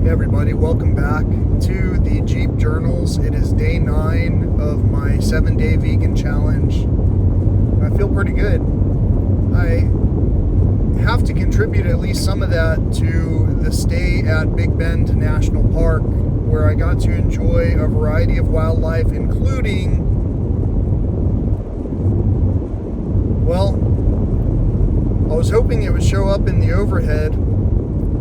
Hey everybody, welcome back to the Jeep Journals. It is day 9 of my 7-day vegan challenge. I feel pretty good. I have to contribute at least some of that to the stay at Big Bend National Park, where I got to enjoy a variety of wildlife, including, well, I was hoping it would show up in the overhead.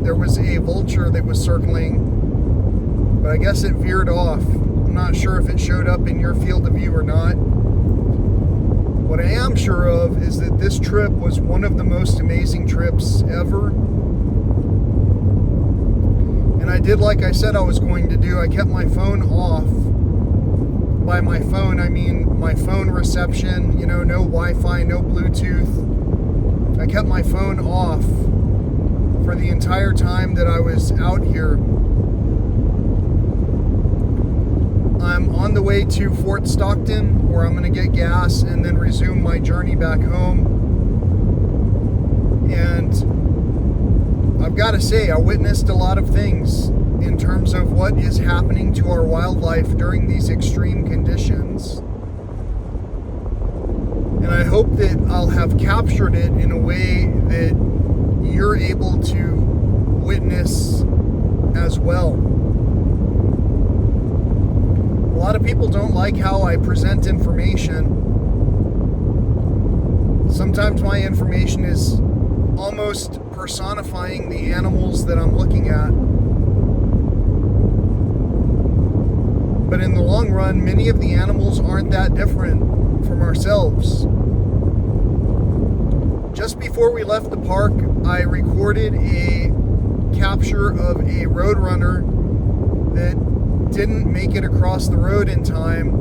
There was a vulture that was circling, but I guess it veered off. I'm not sure if it showed up in your field of view or not. What I am sure of is that this trip was one of the most amazing trips ever. And I did like I said I was going to do. I kept my phone off. By my phone, I mean my phone reception, no Wi-Fi, no Bluetooth. I kept my phone off for the entire time that I was out here. I'm on the way to Fort Stockton, where I'm going to get gas and then resume my journey back home. And I've got to say, I witnessed a lot of things in terms of what is happening to our wildlife during these extreme conditions. And I hope that I'll have captured it in a way that you're able to witness as well. A lot of people don't like how I present information. Sometimes my information is almost personifying the animals that I'm looking at. But in the long run, many of the animals aren't that different from ourselves. Just before we left the park, I recorded a capture of a roadrunner that didn't make it across the road in time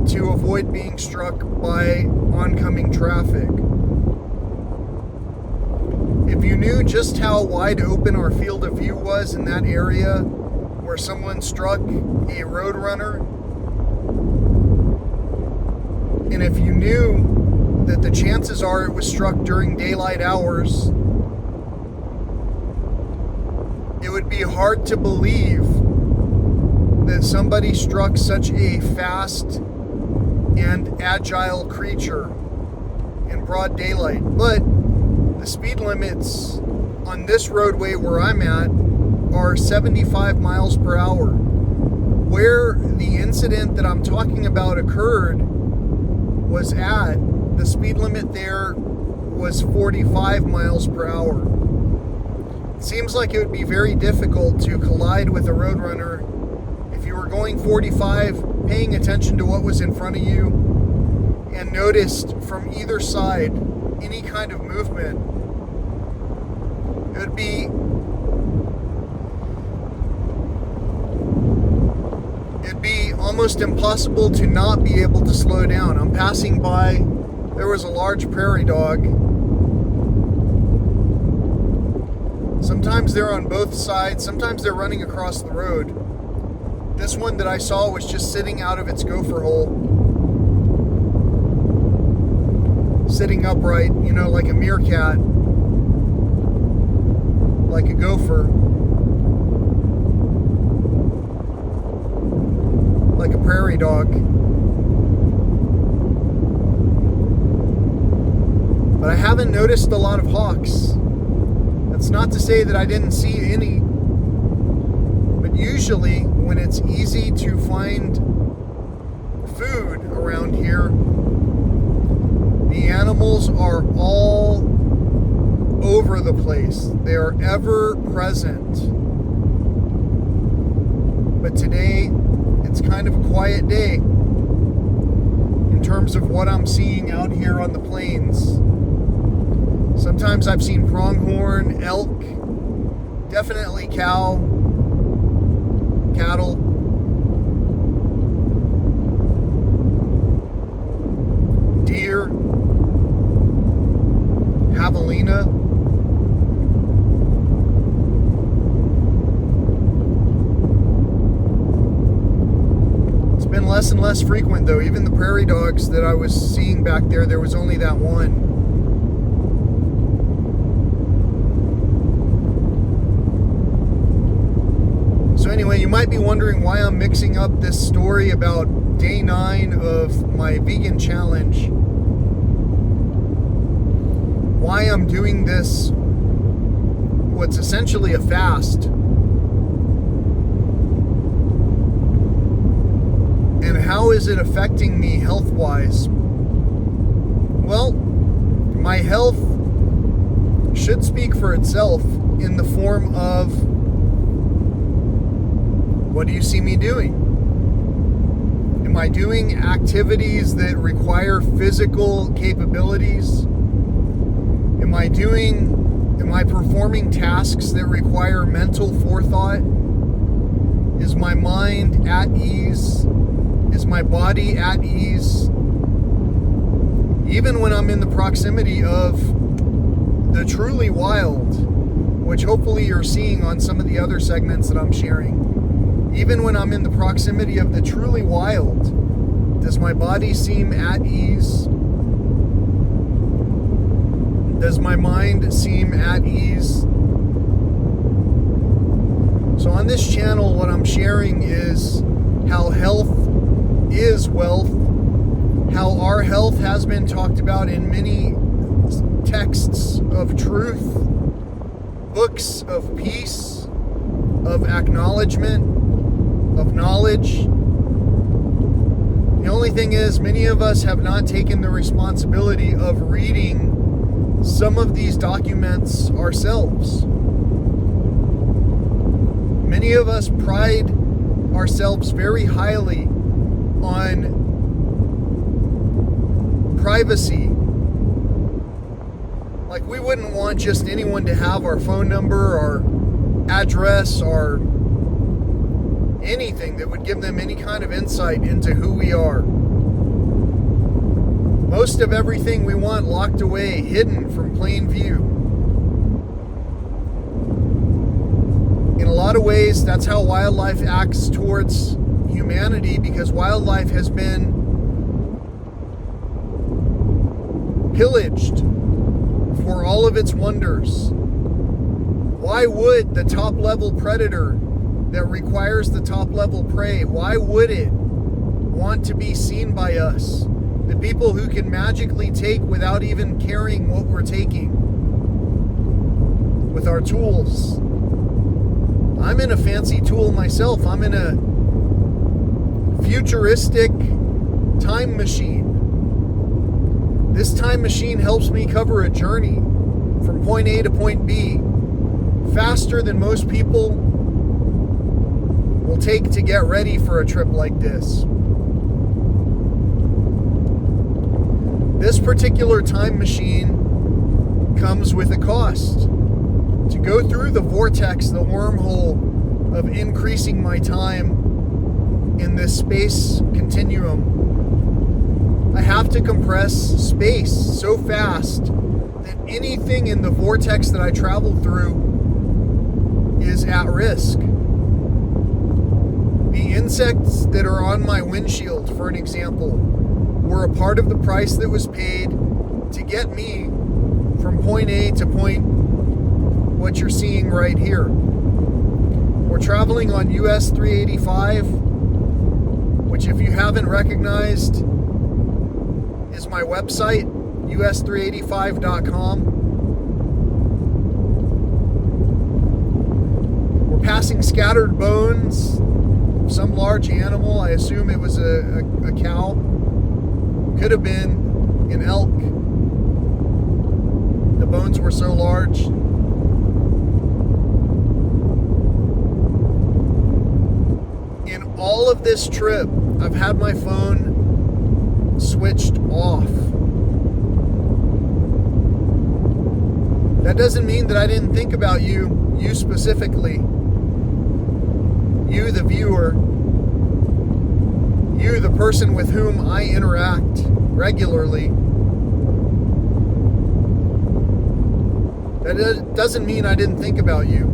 to avoid being struck by oncoming traffic. If you knew just how wide open our field of view was in that area where someone struck a roadrunner, and if you knew that the chances are it was struck during daylight hours, it would be hard to believe that somebody struck such a fast and agile creature in broad daylight. But the speed limits on this roadway where I'm at are 75 miles per hour. Where the incident that I'm talking about occurred was at, the speed limit there was 45 miles per hour. It seems like it would be very difficult to collide with a roadrunner if you were going 45, paying attention to what was in front of you, and noticed from either side any kind of movement. It would be almost impossible to not be able to slow down. I'm passing by. There was a large prairie dog. Sometimes they're on both sides. Sometimes they're running across the road. This one that I saw was just sitting out of its gopher hole. Sitting upright, like a meerkat. Like a gopher. Like a prairie dog. But I haven't noticed a lot of hawks. That's not to say that I didn't see any. But usually, when it's easy to find food around here, the animals are all over the place. They are ever present. But today, it's kind of a quiet day in terms of what I'm seeing out here on the plains. Sometimes I've seen pronghorn, elk, definitely cattle, deer, javelina. It's been less and less frequent though. Even the prairie dogs that I was seeing back there was only that one. anyway, you might be wondering why I'm mixing up this story about day 9 of my vegan challenge. Why I'm doing this, what's essentially a fast. And how is it affecting me health-wise? Well, my health should speak for itself in the form of, what do you see me doing? Am I doing activities that require physical capabilities? Am I performing tasks that require mental forethought? Is my mind at ease? Is my body at ease? Even when I'm in the proximity of the truly wild, which hopefully you're seeing on some of the other segments that I'm sharing. Even when I'm in the proximity of the truly wild, does my body seem at ease? Does my mind seem at ease? So on this channel, what I'm sharing is how health is wealth, how our health has been talked about in many texts of truth, books of peace, of acknowledgement, of knowledge. The only thing is, many of us have not taken the responsibility of reading some of these documents ourselves. Many of us pride ourselves very highly on privacy. Like, we wouldn't want just anyone to have our phone number, our address, or anything that would give them any kind of insight into who we are. Most of everything we want locked away, hidden from plain view. In a lot of ways, that's how wildlife acts towards humanity, because wildlife has been pillaged for all of its wonders. Why would the top-level predator that requires the top-level prey, why would it want to be seen by us? The people who can magically take without even caring what we're taking with our tools. I'm in a fancy tool myself. I'm in a futuristic time machine. This time machine helps me cover a journey from point A to point B faster than most people will take to get ready for a trip like this. This particular time machine comes with a cost. To go through the vortex, the wormhole of increasing my time in this space continuum, I have to compress space so fast that anything in the vortex that I travel through is at risk. The insects that are on my windshield, for an example, were a part of the price that was paid to get me from point A to point what you're seeing right here. We're traveling on US 385, which, if you haven't recognized, is my website, us385.com. We're passing scattered bones of some large animal. I assume it was a cow. Could have been an elk. The bones were so large. In all of this trip, I've had my phone switched off. That doesn't mean that I didn't think about you specifically. You, the viewer. You, the person with whom I interact regularly. That doesn't mean I didn't think about you.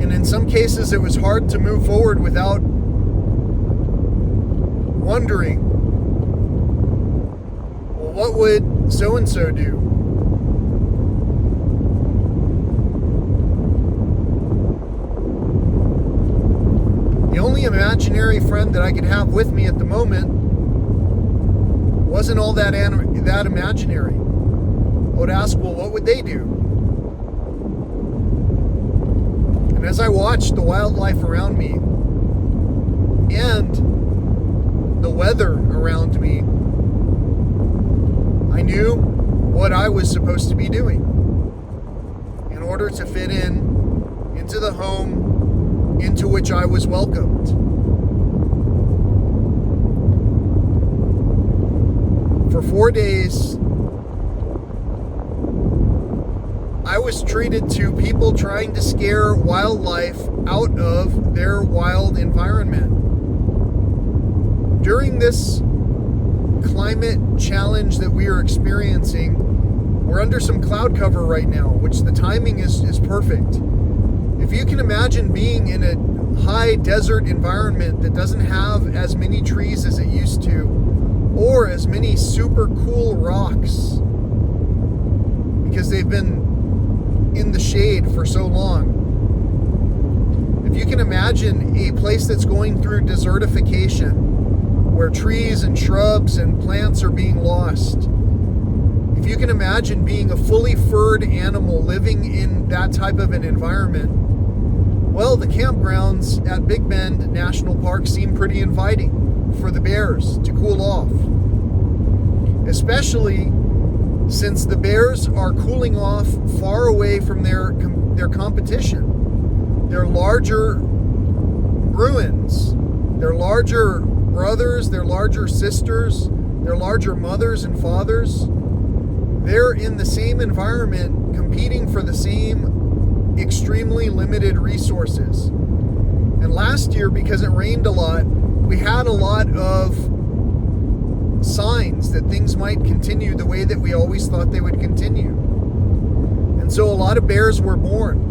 And in some cases, it was hard to move forward without wondering, well, what would so-and-so do? imaginary friend that I could have with me at the moment wasn't all that imaginary. I would ask, well, what would they do? And as I watched the wildlife around me and the weather around me, I knew what I was supposed to be doing in order to fit into the home into which I was welcomed. For 4 days, I was treated to people trying to scare wildlife out of their wild environment. During this climate challenge that we are experiencing, we're under some cloud cover right now, which the timing is perfect. If you can imagine being in a high desert environment that doesn't have as many trees as it used to, or as many super cool rocks, because they've been in the shade for so long. If you can imagine a place that's going through desertification, where trees and shrubs and plants are being lost. If you can imagine being a fully furred animal living in that type of an environment, well, the campgrounds at Big Bend National Park seem pretty inviting for the bears to cool off. Especially since the bears are cooling off far away from their competition. Their larger Bruins, their larger brothers, their larger sisters, their larger mothers and fathers, they're in the same environment competing for the same extremely limited resources. And last year, because it rained a lot, we had a lot of signs that things might continue the way that we always thought they would continue. And so a lot of bears were born.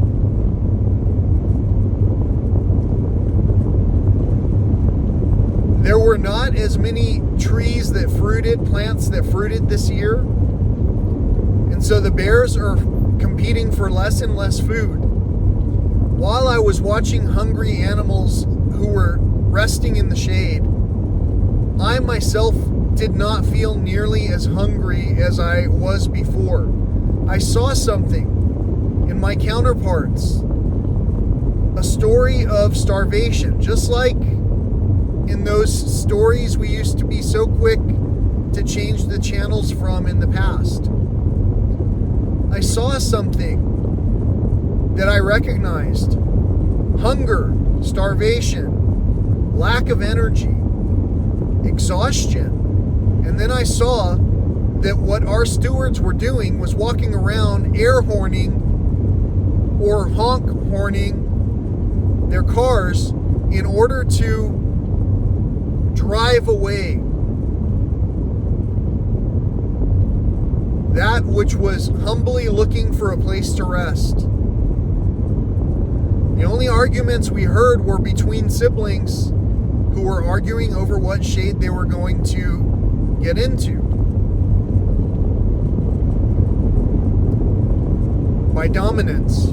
There were not as many trees that fruited, plants that fruited this year. And so the bears are competing for less and less food. While I was watching hungry animals who were resting in the shade, I myself did not feel nearly as hungry as I was before. I saw something in my counterparts, a story of starvation, just like in those stories we used to be so quick to change the channels from in the past. I saw something that I recognized: hunger, starvation, lack of energy, exhaustion. And then I saw that what our stewards were doing was walking around air horning or honk horning their cars in order to drive away that which was humbly looking for a place to rest. The only arguments we heard were between siblings who were arguing over what shade they were going to get into. By dominance.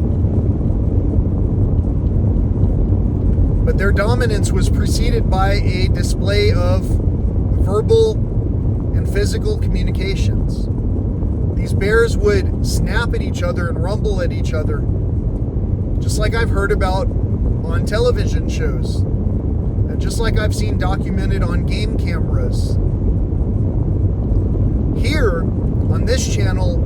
But their dominance was preceded by a display of verbal and physical communications. These bears would snap at each other and rumble at each other, just like I've heard about on television shows, and just like I've seen documented on game cameras. Here, on this channel,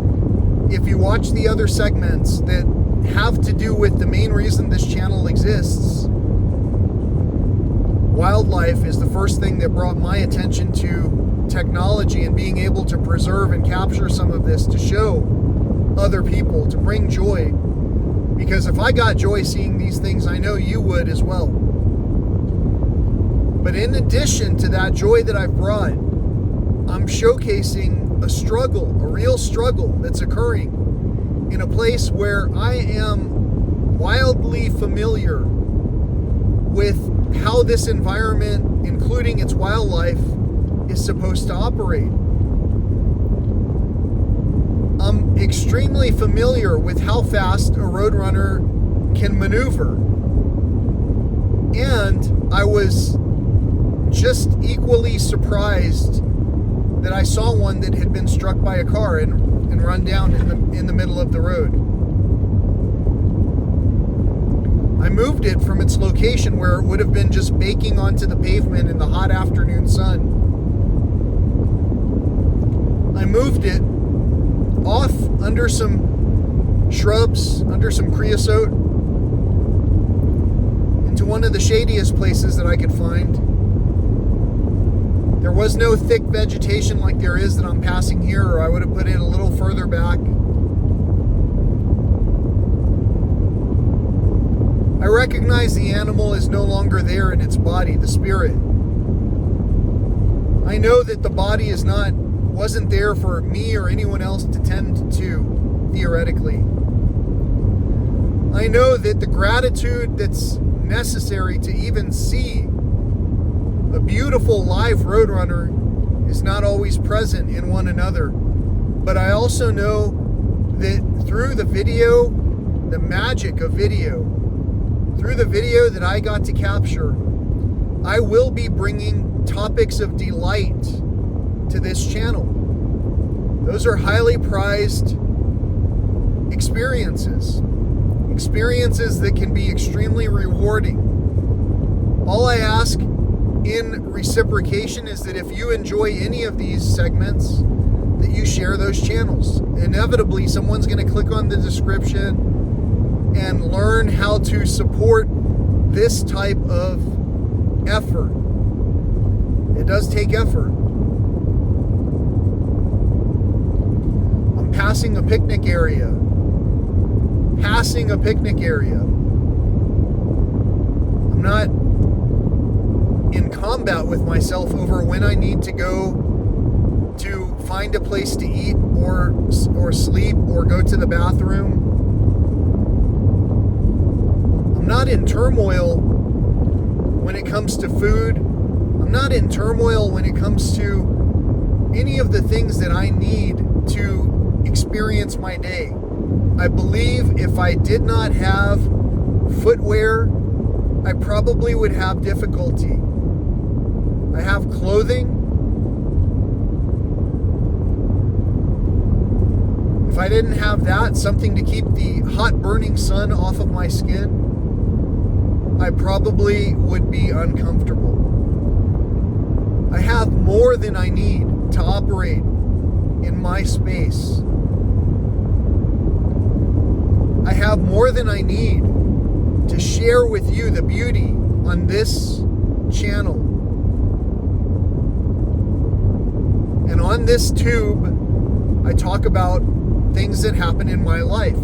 if you watch the other segments that have to do with the main reason this channel exists, wildlife is the first thing that brought my attention to technology and being able to preserve and capture some of this to show other people, to bring joy. Because if I got joy seeing these things, I know you would as well. But in addition to that joy that I've brought, I'm showcasing a struggle, a real struggle that's occurring in a place where I am wildly familiar with how this environment, including its wildlife, is supposed to operate. I'm extremely familiar with how fast a roadrunner can maneuver. And I was just equally surprised that I saw one that had been struck by a car and run down in the middle of the road. I moved it from its location where it would have been just baking onto the pavement in the hot afternoon sun. I moved it off under some shrubs, under some creosote, into one of the shadiest places that I could find. There was no thick vegetation like there is that I'm passing here, or I would have put it a little further back. I recognize the animal is no longer there in its body, the spirit. I know that the body wasn't there for me or anyone else to tend to, theoretically. I know that the gratitude that's necessary to even see a beautiful live roadrunner is not always present in one another. But I also know that through the video, the magic of video, through the video that I got to capture, I will be bringing topics of delight to this channel. Those are highly prized experiences that can be extremely rewarding. All I ask in reciprocation is that if you enjoy any of these segments, that you share those channels. Inevitably, someone's going to click on the description and learn how to support this type of effort. It does take effort. I'm passing a picnic area. I'm not in combat with myself over when I need to go to find a place to eat or sleep or go to the bathroom. I'm not in turmoil when it comes to food. I'm not in turmoil when it comes to any of the things that I need to experience my day. I believe if I did not have footwear, I probably would have difficulty. I have clothing. If I didn't have that, something to keep the hot burning sun off of my skin, I probably would be uncomfortable. I have more than I need to operate in my space. I have more than I need to share with you the beauty on this channel. And on this tube, I talk about things that happen in my life.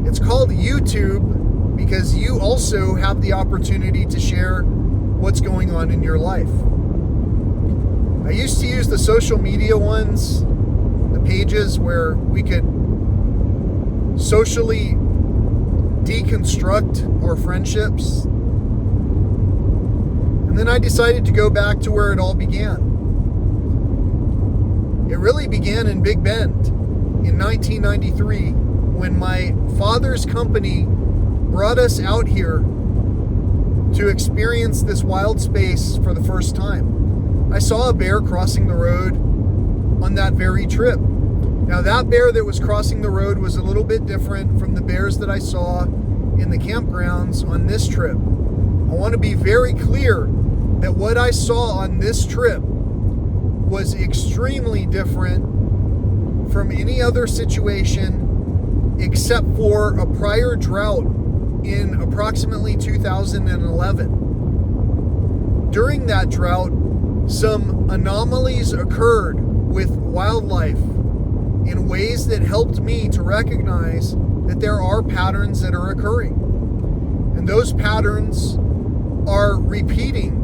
It's called YouTube because you also have the opportunity to share what's going on in your life. I used to use the social media ones, the pages where we could socially deconstruct our friendships. And then I decided to go back to where it all began. It really began in Big Bend in 1993 when my father's company brought us out here to experience this wild space for the first time. I saw a bear crossing the road on that very trip. Now that bear that was crossing the road was a little bit different from the bears that I saw in the campgrounds on this trip. I want to be very clear that what I saw on this trip was extremely different from any other situation except for a prior drought in approximately 2011. During that drought, some anomalies occurred with wildlife in ways that helped me to recognize that there are patterns that are occurring. And those patterns are repeating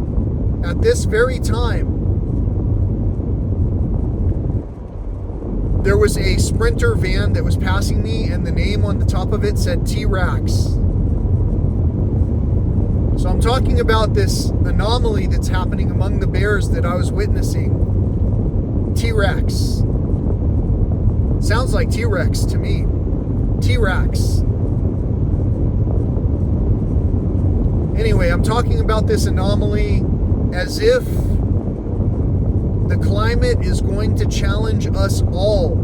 at this very time. There was a Sprinter van that was passing me, and the name on the top of it said T-Rex. So I'm talking about this anomaly that's happening among the bears that I was witnessing. T-Rex. Sounds like T-Rex to me. T-Rex. Anyway, I'm talking about this anomaly as if the climate is going to challenge us all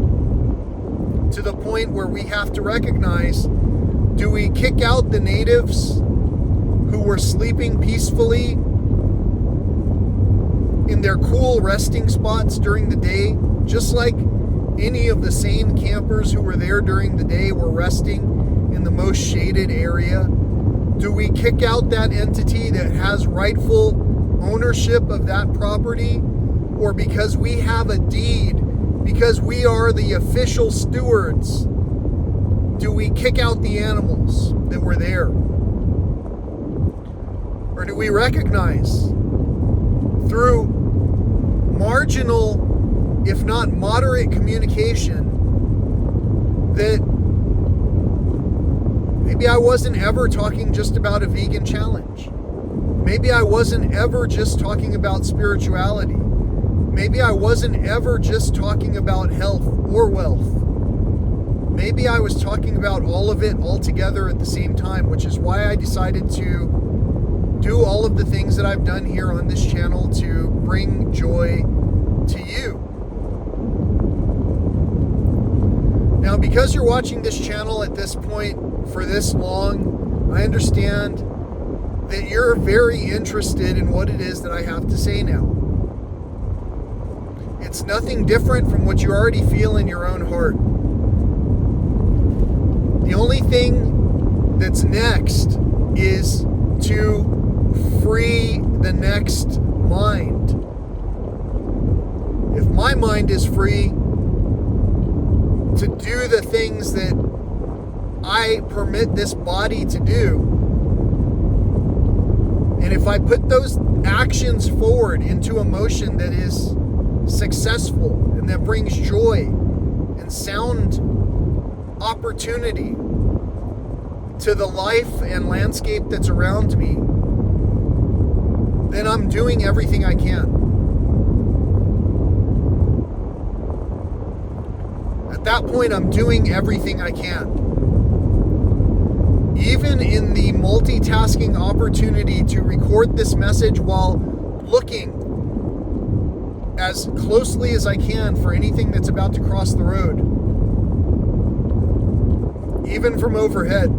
to the point where we have to recognize, do we kick out the natives who were sleeping peacefully in their cool resting spots during the day, just like any of the sane campers who were there during the day were resting in the most shaded area? Do we kick out that entity that has rightful ownership of that property? Or because we have a deed, because we are the official stewards, do we kick out the animals that were there? Or do we recognize through marginal, if not moderate communication, that maybe I wasn't ever talking just about a vegan challenge. Maybe I wasn't ever just talking about spirituality. Maybe I wasn't ever just talking about health or wealth. Maybe I was talking about all of it all together at the same time, which is why I decided to do all of the things that I've done here on this channel to bring joy to you. Now, because you're watching this channel at this point for this long, I understand that you're very interested in what it is that I have to say now. It's nothing different from what you already feel in your own heart. The only thing that's next is to free the next mind. If my mind is free to do the things that I permit this body to do, and if I put those actions forward into a motion that is successful and that brings joy and sound opportunity to the life and landscape that's around me, then I'm doing everything I can. At that point, I'm doing everything I can. Even in the multitasking opportunity to record this message while looking as closely as I can for anything that's about to cross the road, even from overhead.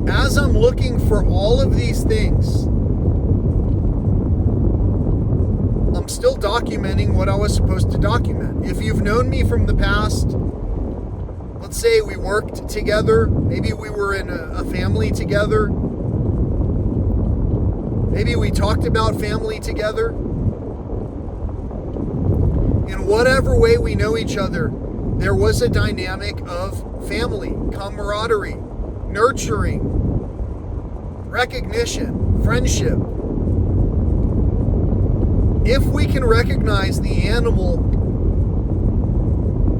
As I'm looking for all of these things, I'm still documenting what I was supposed to document. If you've known me from the past, let's say we worked together, maybe we were in a family together, maybe we talked about family together. In whatever way we know each other, there was a dynamic of family, camaraderie, nurturing, recognition, friendship. If we can recognize the animal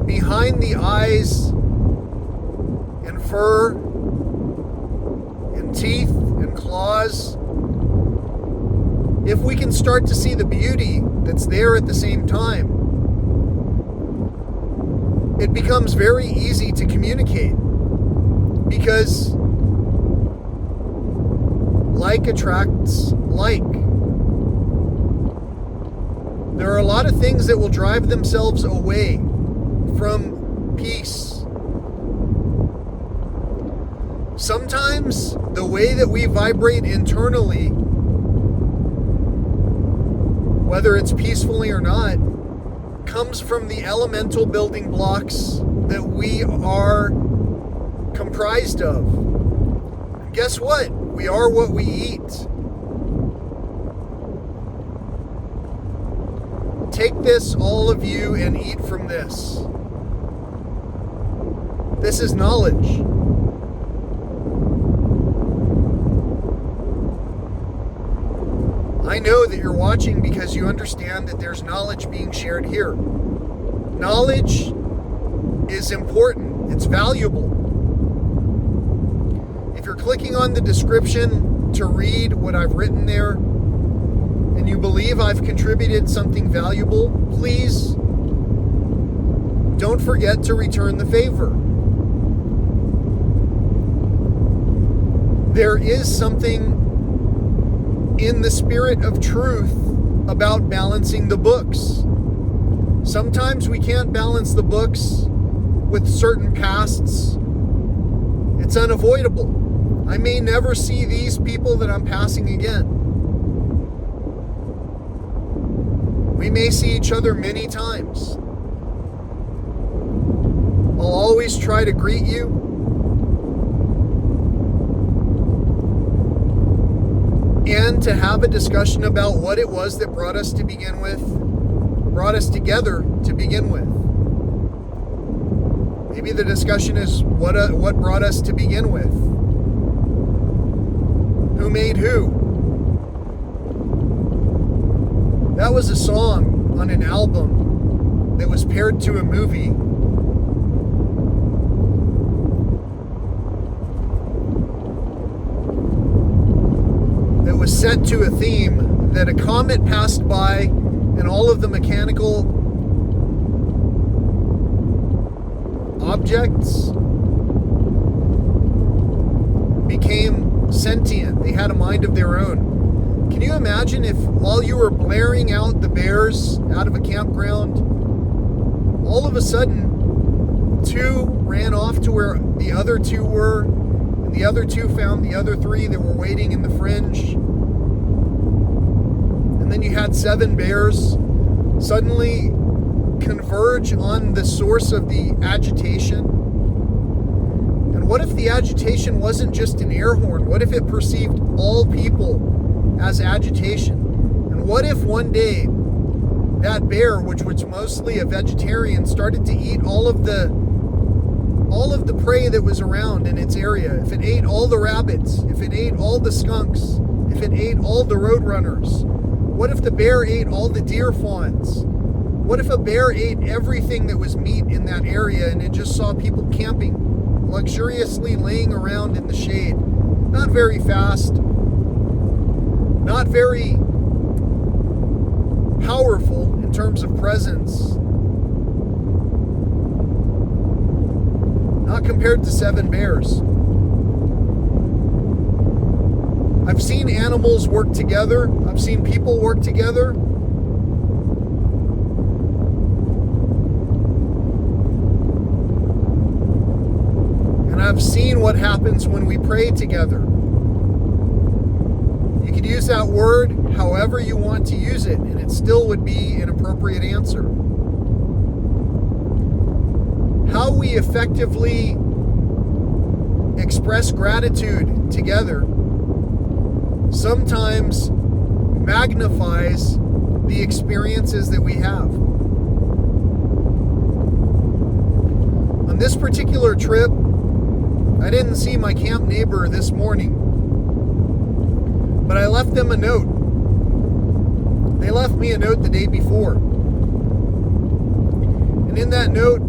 behind the eyes and fur and teeth and claws, if we can start to see the beauty that's there at the same time, it becomes very easy to communicate, because like attracts like. There are a lot of things that will drive themselves away from peace. Sometimes the way that we vibrate internally, whether it's peacefully or not, comes from the elemental building blocks that we are comprised of. And guess what? We are what we eat. Take this, all of you, and eat from this. This is knowledge. I know that you're watching because you understand that there's knowledge being shared here. Knowledge is important. It's valuable. If you're clicking on the description to read what I've written there, and you believe I've contributed something valuable, please don't forget to return the favor. there is something in the spirit of truth about balancing the books. Sometimes we can't balance the books with certain pasts. It's unavoidable. I may never see these people that I'm passing again. We may see each other many times. I'll always try to greet you. And to have a discussion about what it was that brought us together to begin with. Maybe the discussion is what brought us to begin with. Who made who? That was a song on an album that was paired to a movie. That was set to a theme that a comet passed by and all of the mechanical objects became sentient. They had a mind of their own. Can you imagine if while you were blaring out the bears out of a campground, all of a sudden 2 ran off to where the other 2 were, and the other 2 found the other 3 that were waiting in the fringe, and then you had 7 bears suddenly converge on the source of the agitation? And what if the agitation wasn't just an air horn? What if it perceived all people as agitation? And what if one day that bear, which was mostly a vegetarian, started to eat all of the prey that was around in its area? If it ate all the rabbits, if it ate all the skunks, if it ate all the roadrunners, what if the bear ate all the deer fawns? What if a bear ate everything that was meat in that area and it just saw people camping, luxuriously laying around in the shade? Not very fast, not very powerful in terms of presence, not compared to 7 bears. I've seen animals work together. I've seen people work together. And I've seen what happens when we pray together. You could use that word however you want to use it, and it still would be an appropriate answer. How we effectively express gratitude together sometimes magnifies the experiences that we have. On this particular trip, I didn't see my camp neighbor this morning, but I left them a note. They left me a note the day before. And in that note,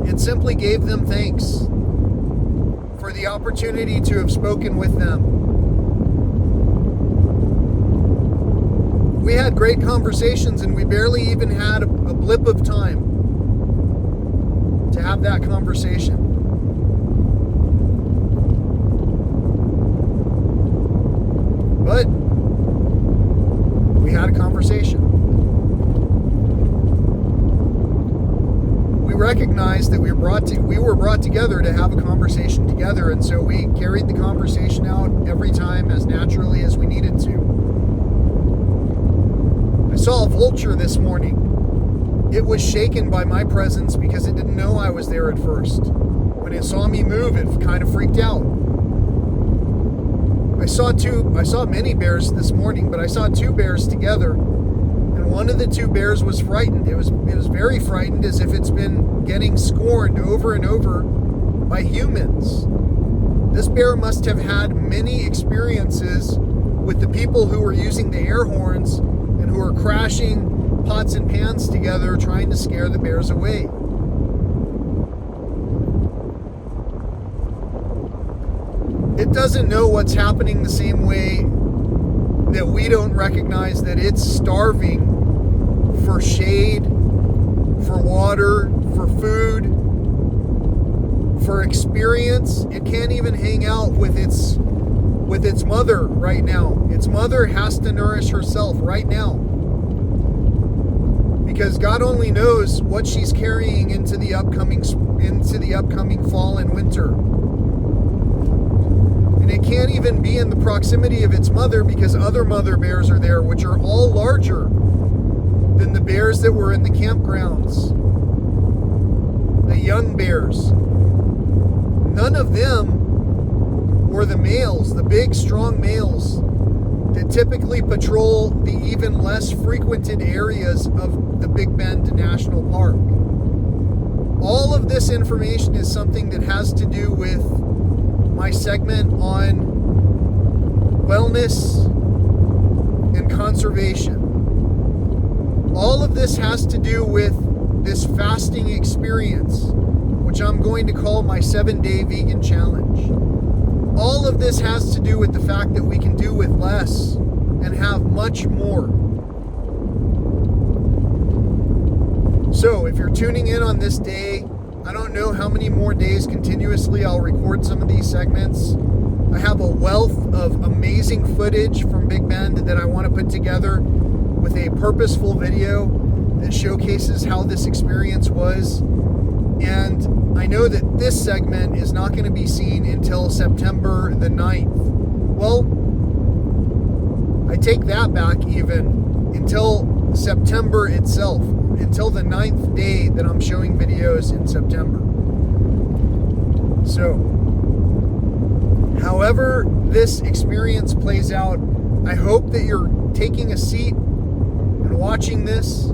it simply gave them thanks for the opportunity to have spoken with them. We had great conversations, and we barely even had a blip of time to have that conversation. But we had a conversation. We recognized that we were brought together to have a conversation together, and so we carried the conversation out every time as naturally as we needed to. I saw a vulture this morning. It was shaken by my presence because it didn't know I was there at first. When it saw me move, it kind of freaked out. I saw many bears this morning, but I saw 2 bears together, and one of the 2 bears was frightened. It was very frightened, as if it's been getting scorned over and over by humans. This bear must have had many experiences with the people who were using the air horns and who were crashing pots and pans together trying to scare the bears away. It doesn't know what's happening the same way that we don't recognize that it's starving for shade, for water, for food, for experience. It can't even hang out with its mother right now. Its mother has to nourish herself right now, because God only knows what she's carrying into the upcoming fall and winter. And it can't even be in the proximity of its mother, because other mother bears are there, which are all larger than the bears that were in the campgrounds. The young bears. None of them were the males, the big, strong males that typically patrol the even less frequented areas of the Big Bend National Park. All of this information is something that has to do with my segment on wellness and conservation. All of this has to do with this fasting experience, which I'm going to call my 7-day vegan challenge. All of this has to do with the fact that we can do with less and have much more. So if you're tuning in on this day, I don't know how many more days continuously I'll record some of these segments. I have a wealth of amazing footage from Big Bend that I want to put together with a purposeful video that showcases how this experience was. And I know that this segment is not going to be seen until September the 9th. Well, I take that back even until September itself, until the 9th day that I'm showing videos in September. So, however this experience plays out, I hope that you're taking a seat and watching this.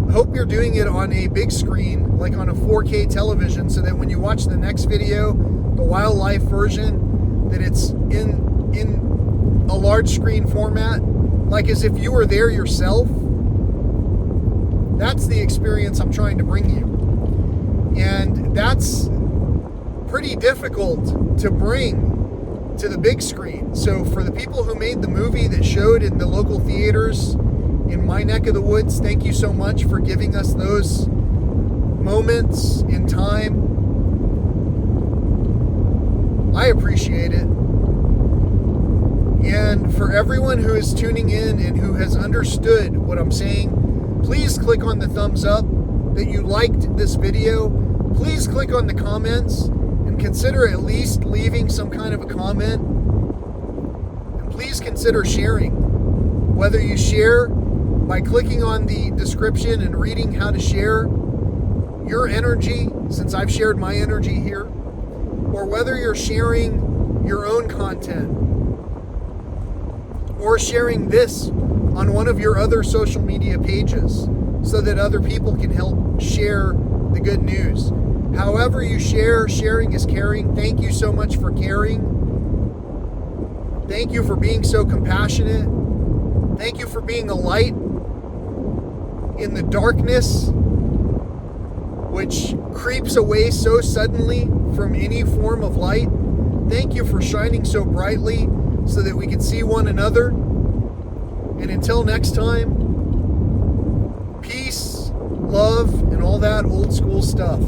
I hope you're doing it on a big screen, like on a 4K television, so that when you watch the next video, the wildlife version, that it's in a large screen format, like as if you were there yourself. That's the experience I'm trying to bring you. And that's pretty difficult to bring to the big screen. So for the people who made the movie that showed in the local theaters in my neck of the woods, thank you so much for giving us those moments in time. I appreciate it. And for everyone who is tuning in and who has understood what I'm saying, please click on the thumbs up that you liked this video. Please click on the comments and consider at least leaving some kind of a comment. And please consider sharing. Whether you share by clicking on the description and reading how to share your energy, since I've shared my energy here, or whether you're sharing your own content, or sharing this on one of your other social media pages so that other people can help share the good news. However you share, sharing is caring. Thank you so much for caring. Thank you for being so compassionate. Thank you for being a light in the darkness, which creeps away so suddenly from any form of light. Thank you for shining so brightly so that we can see one another. And until next time, peace, love, and all that old school stuff.